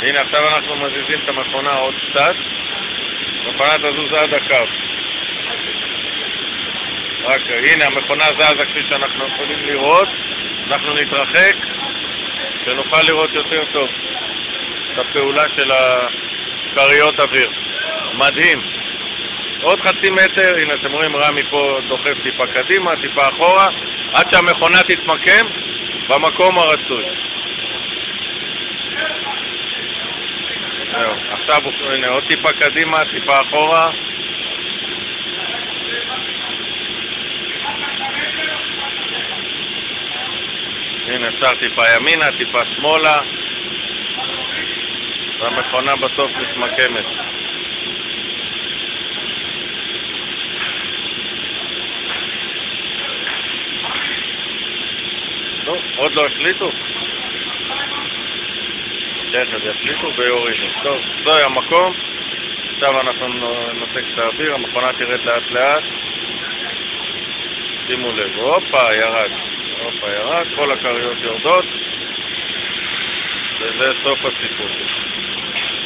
הנה, עכשיו אנחנו מזיזים את המכונה עוד קצת. המכונה תזוז עד הקו. רק, הנה, המכונה זזה כפי שאנחנו יכולים לראות. אנחנו נתרחק, שנוכל לראות יותר טוב את הפעולה של הכריות אוויר. מדהים. עוד חצי מטר, הנה אתם רואים רמי פה דוחף טיפה קדימה, טיפה אחורה, עד שהמכונה תתמקם במקום הרצוי. זהו, עכשיו הנה עוד טיפה קדימה, טיפה אחורה. הנה אפשר טיפה ימינה, טיפה שמאלה. והמכונה בסוף מתמקמת. לא, עוד לא החליטו. תכף יחליטו ויורידו. טוב, זוהי המקום. עכשיו אנחנו נותק את האוויר, המכונה תרד לאט לאט. שימו לב, הופה, ירד. הופה, ירד, כל הכריות יורדות. וזה סוף הסיפור.